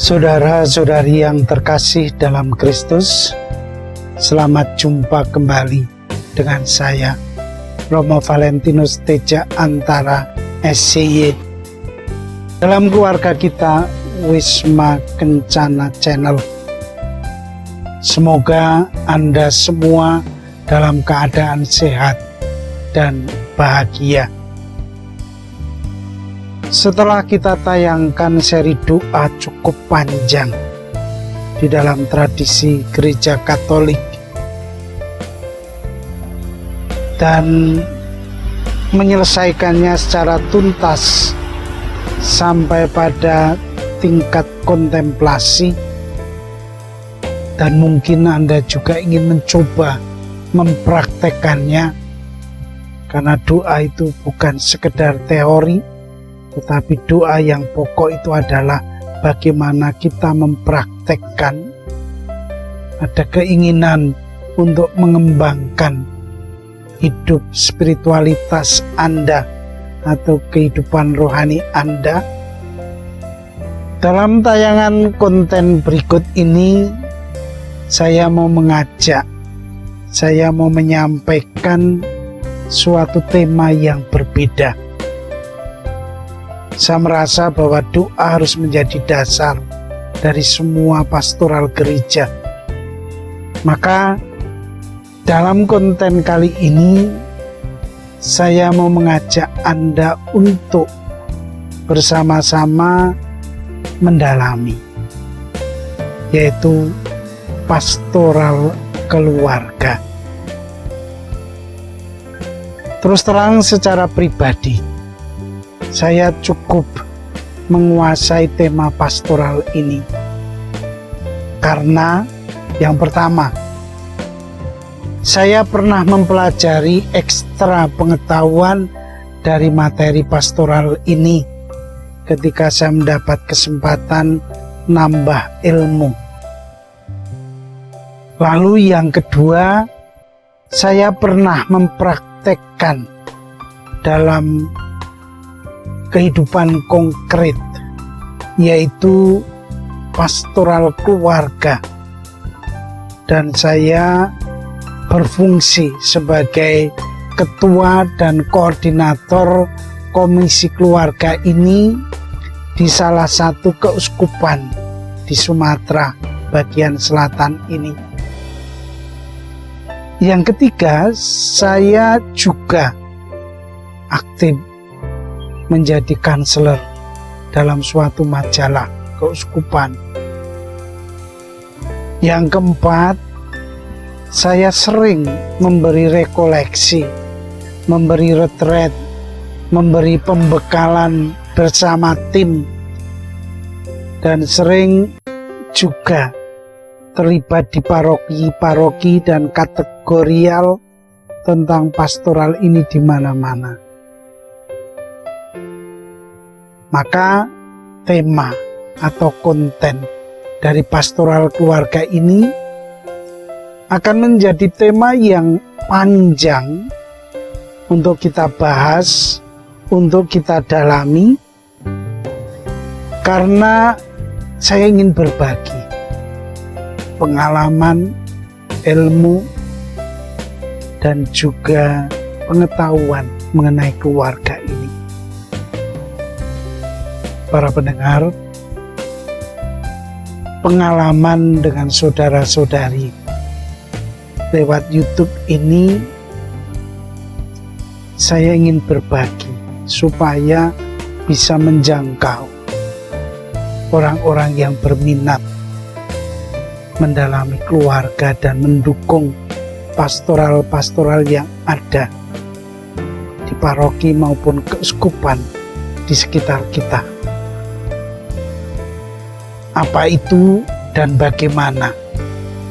Saudara-saudari yang terkasih dalam Kristus, selamat jumpa kembali dengan saya, Romo Valentinus Teja Antara SCY. Dalam keluarga kita, Wisma Kencana Channel. Semoga Anda semua dalam keadaan sehat dan bahagia. Setelah kita tayangkan seri doa cukup panjang di dalam tradisi Gereja Katolik dan menyelesaikannya secara tuntas sampai pada tingkat kontemplasi, dan mungkin Anda juga ingin mencoba mempraktekannya, karena doa itu bukan sekedar teori, tetapi doa yang pokok itu adalah bagaimana kita mempraktekkan. Ada keinginan untuk mengembangkan hidup spiritualitas Anda atau kehidupan rohani Anda. Dalam tayangan konten berikut ini, saya mau menyampaikan suatu tema yang berbeda. Saya merasa bahwa doa harus menjadi dasar dari semua pastoral gereja. Maka dalam konten kali ini, saya mau mengajak Anda untuk bersama-sama mendalami, yaitu pastoral keluarga. Terus terang, secara pribadi, saya cukup menguasai tema pastoral ini karena yang pertama, saya pernah mempelajari ekstra pengetahuan dari materi pastoral ini ketika saya mendapat kesempatan nambah ilmu. Lalu yang kedua, saya pernah mempraktekkan dalam kehidupan konkret, yaitu pastoral keluarga, dan saya berfungsi sebagai ketua dan koordinator komisi keluarga ini di salah satu keuskupan di Sumatera bagian selatan ini. Yang ketiga, saya juga aktif menjadi kanseler dalam suatu majalah keuskupan. Yang keempat, saya sering memberi rekoleksi, memberi retret, memberi pembekalan bersama tim, dan sering juga terlibat di paroki-paroki dan kategorial tentang pastoral ini di mana-mana. Maka tema atau konten dari pastoral keluarga ini akan menjadi tema yang panjang untuk kita bahas, untuk kita dalami, karena saya ingin berbagi pengalaman, ilmu, dan juga pengetahuan mengenai keluarga ini. Para pendengar, pengalaman dengan saudara-saudari lewat YouTube ini saya ingin berbagi supaya bisa menjangkau orang-orang yang berminat mendalami keluarga dan mendukung pastoral-pastoral yang ada di paroki maupun keuskupan di sekitar kita. Apa itu dan bagaimana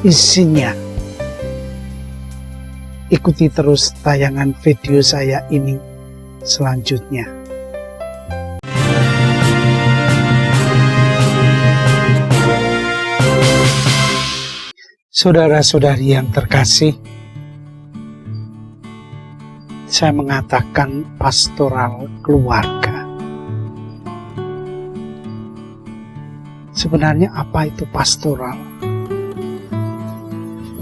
isinya? Ikuti terus tayangan video saya ini selanjutnya. Saudara-saudari yang terkasih, saya mengatakan pastoral keluarga. sebenarnya apa itu pastoral?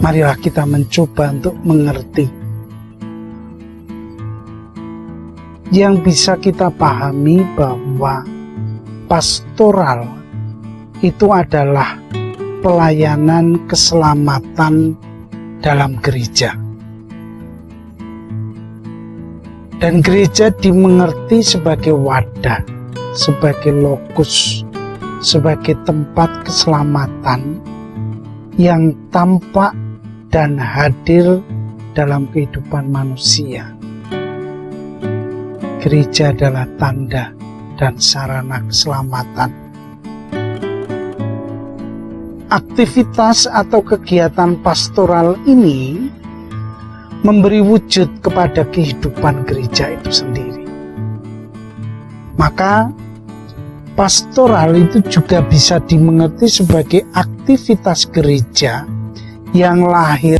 Marilah kita mencoba untuk mengerti. Yang bisa kita pahami bahwa pastoral itu adalah pelayanan keselamatan dalam gereja. Dan gereja dimengerti sebagai wadah, sebagai lokus, sebagai tempat keselamatan yang tampak dan hadir dalam kehidupan manusia. Gereja adalah tanda dan sarana keselamatan. Aktivitas atau kegiatan pastoral ini memberi wujud kepada kehidupan gereja itu sendiri. Maka pastoral itu juga bisa dimengerti sebagai aktivitas gereja yang lahir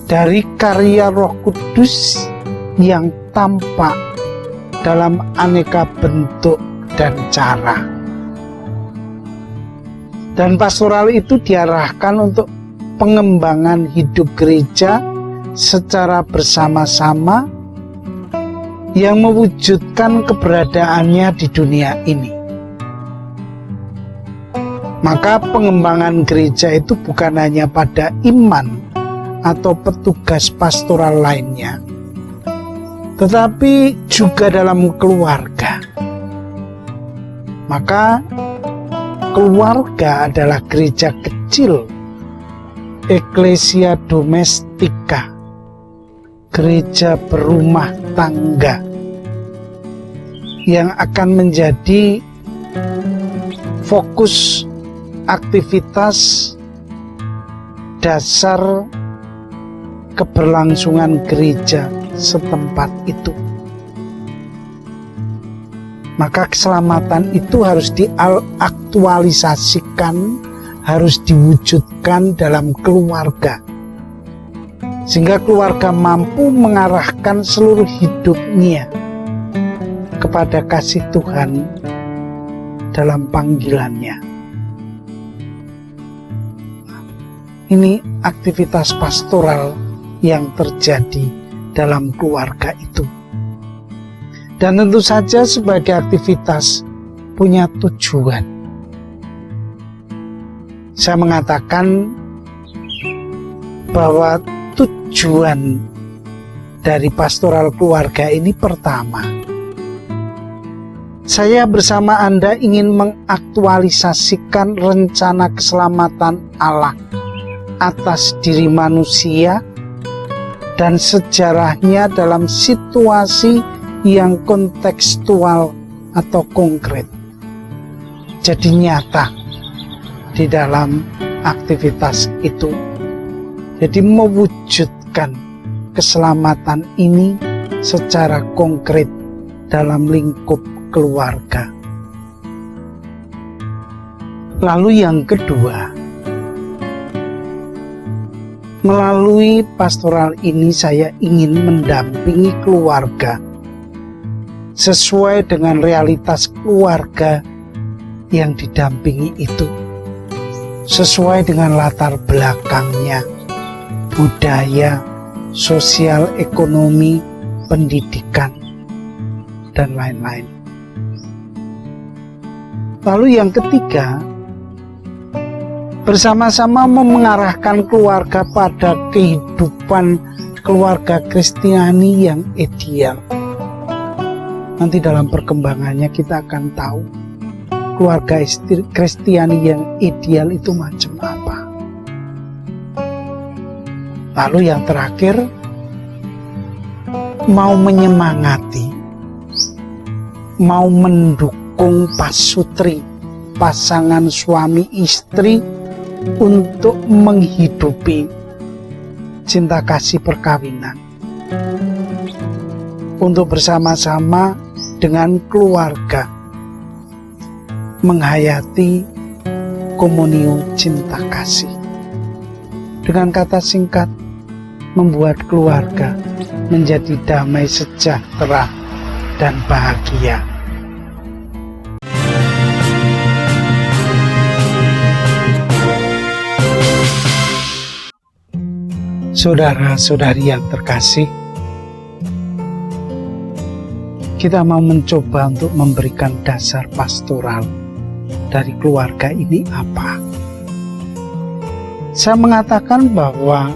dari karya Roh Kudus yang tampak dalam aneka bentuk dan cara. Dan pastoral itu diarahkan untuk pengembangan hidup gereja secara bersama-sama yang mewujudkan keberadaannya di dunia ini. Maka pengembangan gereja itu bukan hanya pada iman atau petugas pastoral lainnya, tetapi juga dalam keluarga. Maka keluarga adalah gereja kecil, eklesia domestika, gereja berumah tangga, yang akan menjadi fokus aktivitas dasar keberlangsungan gereja setempat itu. Maka keselamatan itu harus diaktualisasikan, harus diwujudkan dalam keluarga, sehingga keluarga mampu mengarahkan seluruh hidupnya kepada kasih Tuhan dalam panggilannya. Ini aktivitas pastoral yang terjadi dalam keluarga itu. Dan tentu saja sebagai aktivitas punya tujuan. Saya mengatakan bahwa tujuan dari pastoral keluarga ini pertama, saya bersama Anda ingin mengaktualisasikan rencana keselamatan Allah atas diri manusia dan sejarahnya dalam situasi yang kontekstual atau konkret, jadi nyata di dalam aktivitas itu. Jadi mewujudkan keselamatan ini secara konkret dalam lingkup keluarga. Lalu yang kedua, melalui pastoral ini saya ingin mendampingi keluarga sesuai dengan realitas keluarga yang didampingi itu, sesuai dengan latar belakangnya, budaya, sosial, ekonomi, pendidikan, dan lain-lain. Lalu yang ketiga, bersama-sama mengarahkan keluarga pada kehidupan keluarga Kristiani yang ideal. Nanti dalam perkembangannya kita akan tahu keluarga Kristiani yang ideal itu macam apa. Lalu yang terakhir, mau menyemangati, mau mendukung pasutri, pasangan suami istri untuk menghidupi cinta kasih perkawinan, untuk bersama-sama dengan keluarga menghayati komunio cinta kasih. Dengan kata singkat, membuat keluarga menjadi damai, sejahtera, dan bahagia. Saudara-saudari yang terkasih, kita mau mencoba untuk memberikan dasar pastoral dari keluarga ini apa? Saya mengatakan bahwa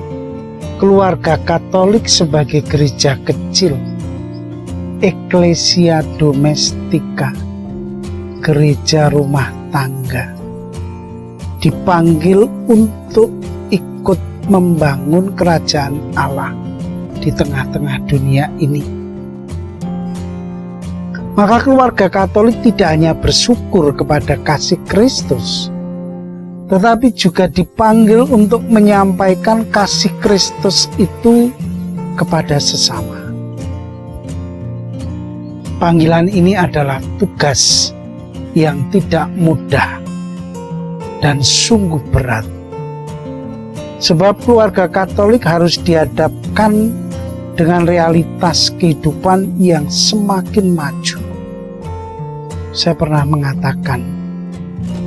keluarga Katolik sebagai gereja kecil, Ecclesia Domestika, gereja rumah tangga, dipanggil untuk ikut membangun kerajaan Allah di tengah-tengah dunia ini. Maka keluarga Katolik tidak hanya bersyukur kepada kasih Kristus, tetapi juga dipanggil untuk menyampaikan kasih Kristus itu kepada sesama. Panggilan ini adalah tugas yang tidak mudah dan sungguh berat. Sebab keluarga Katolik harus dihadapkan dengan realitas kehidupan yang semakin maju. Saya pernah mengatakan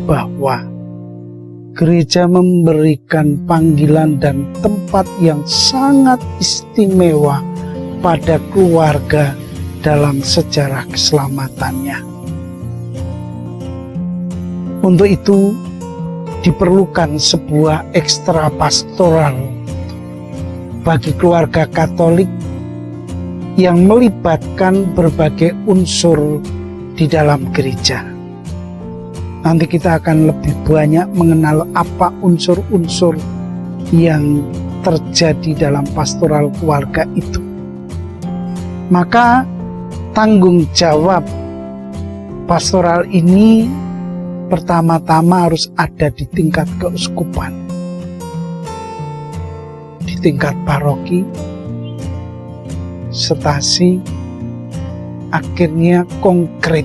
bahwa gereja memberikan panggilan dan tempat yang sangat istimewa pada keluarga dalam sejarah keselamatannya. Untuk itu, diperlukan sebuah ekstra pastoral bagi keluarga Katolik yang melibatkan berbagai unsur di dalam gereja. Nanti kita akan lebih banyak mengenal apa unsur-unsur yang terjadi dalam pastoral keluarga itu. Maka tanggung jawab pastoral ini pertama-tama harus ada di tingkat keuskupan, di tingkat paroki, stasi, akhirnya konkret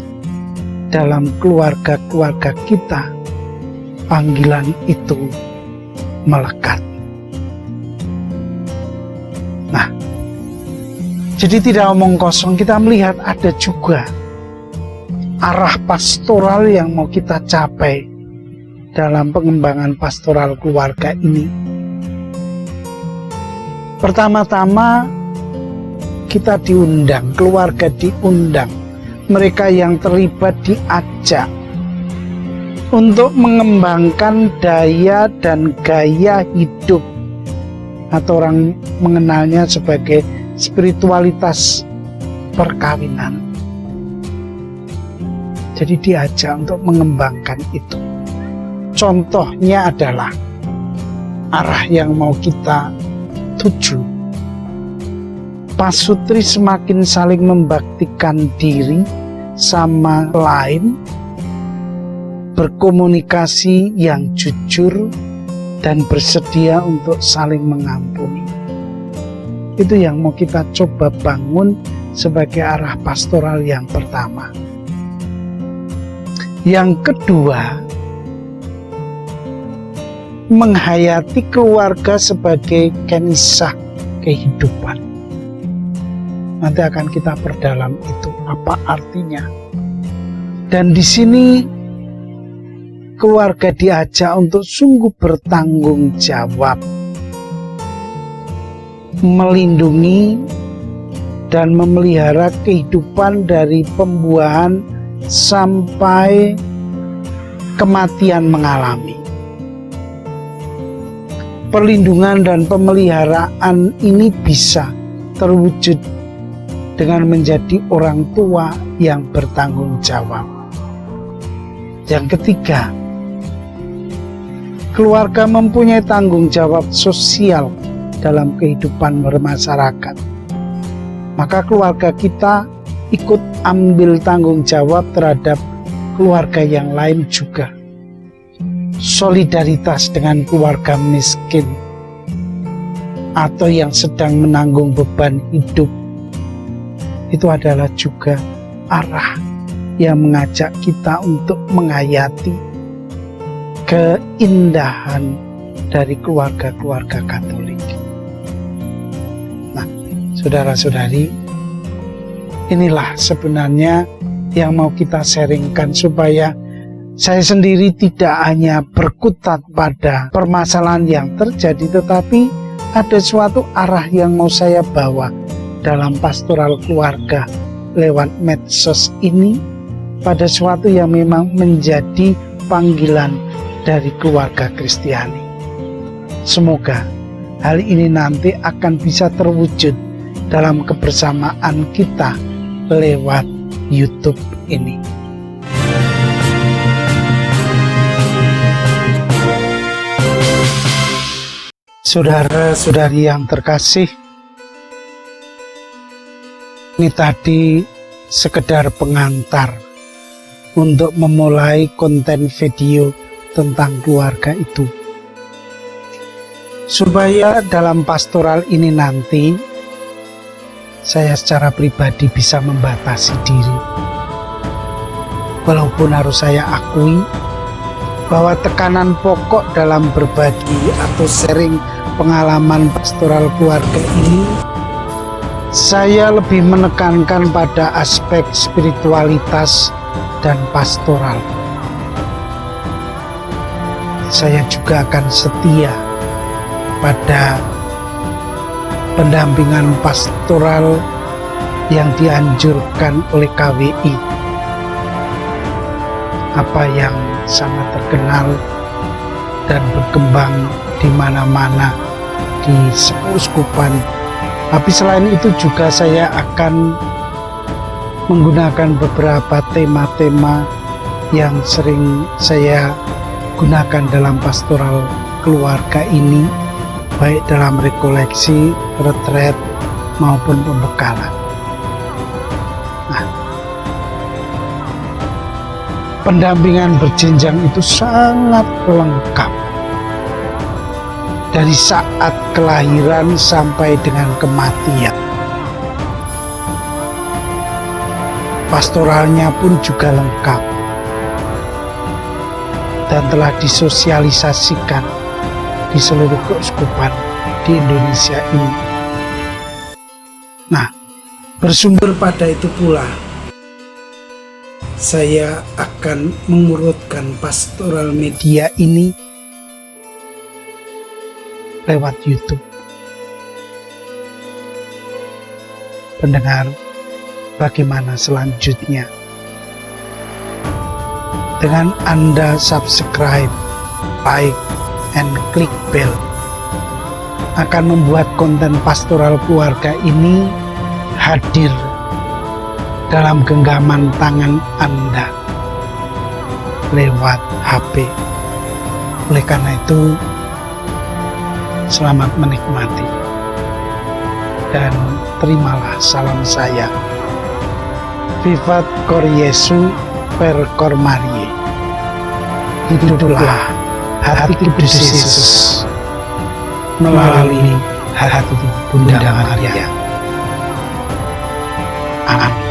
dalam keluarga-keluarga kita. Panggilan itu melekat. Nah, jadi tidak omong kosong, kita melihat ada juga arah pastoral yang mau kita capai dalam pengembangan pastoral keluarga ini. Pertama-tama kita diundang, keluarga diundang, mereka yang terlibat diajak untuk mengembangkan daya dan gaya hidup, atau orang mengenalnya sebagai spiritualitas perkawinan. Jadi diajak untuk mengembangkan itu. Contohnya adalah arah yang mau kita tuju. Pasutri semakin saling membaktikan diri sama lain, berkomunikasi yang jujur dan bersedia untuk saling mengampuni. Itu yang mau kita coba bangun sebagai arah pastoral yang pertama. Yang kedua, menghayati keluarga sebagai kenisah kehidupan. Nanti akan kita perdalam itu apa artinya. Dan di sini keluarga diajak untuk sungguh bertanggung jawab, melindungi dan memelihara kehidupan dari pembuahan sampai kematian mengalami. Perlindungan dan pemeliharaan ini bisa terwujud dengan menjadi orang tua yang bertanggung jawab. Yang ketiga, keluarga mempunyai tanggung jawab sosial dalam kehidupan bermasyarakat. Maka keluarga kita ikut ambil tanggung jawab terhadap keluarga yang lain juga. Solidaritas dengan keluarga miskin atau yang sedang menanggung beban hidup, itu adalah juga arah yang mengajak kita untuk menghayati keindahan dari keluarga-keluarga Katolik. Nah, saudara-saudari, inilah sebenarnya yang mau kita sharingkan supaya saya sendiri tidak hanya berkutat pada permasalahan yang terjadi, tetapi ada suatu arah yang mau saya bawa dalam pastoral keluarga lewat medsos ini pada suatu yang memang menjadi panggilan dari keluarga Kristiani. Semoga hal ini nanti akan bisa terwujud dalam kebersamaan kita lewat YouTube ini. Saudara-saudari yang terkasih, ini tadi sekedar pengantar untuk memulai konten video tentang keluarga itu, supaya dalam pastoral ini nanti saya secara pribadi bisa membatasi diri. Walaupun harus saya akui bahwa tekanan pokok dalam berbagi atau sharing pengalaman pastoral keluarga ini, saya lebih menekankan pada aspek spiritualitas dan pastoral. Saya juga akan setia pada pendampingan pastoral yang dianjurkan oleh KWI, apa yang sangat terkenal dan berkembang di mana-mana di seuskupan. Tapi selain itu juga saya akan menggunakan beberapa tema-tema yang sering saya gunakan dalam pastoral keluarga ini, baik dalam rekoleksi, retret, maupun pembekalan. Nah, pendampingan berjenjang itu sangat lengkap. Dari saat kelahiran sampai dengan kematian. Pastoralnya pun juga lengkap dan telah disosialisasikan di seluruh keuskupan di Indonesia ini. Nah, bersumber pada itu pula saya akan mengurutkan pastoral media ini lewat YouTube. Pendengar, bagaimana selanjutnya? Dengan Anda subscribe, like, and klik bell, akan membuat konten pastoral keluarga ini hadir dalam genggaman tangan Anda lewat HP. Oleh karena itu, selamat menikmati dan terimalah salam saya. Vivat Cor Jesu per Cor Mariae. Hiduplah hati kudus Yesus melalui hati Bunda Maria. Amin.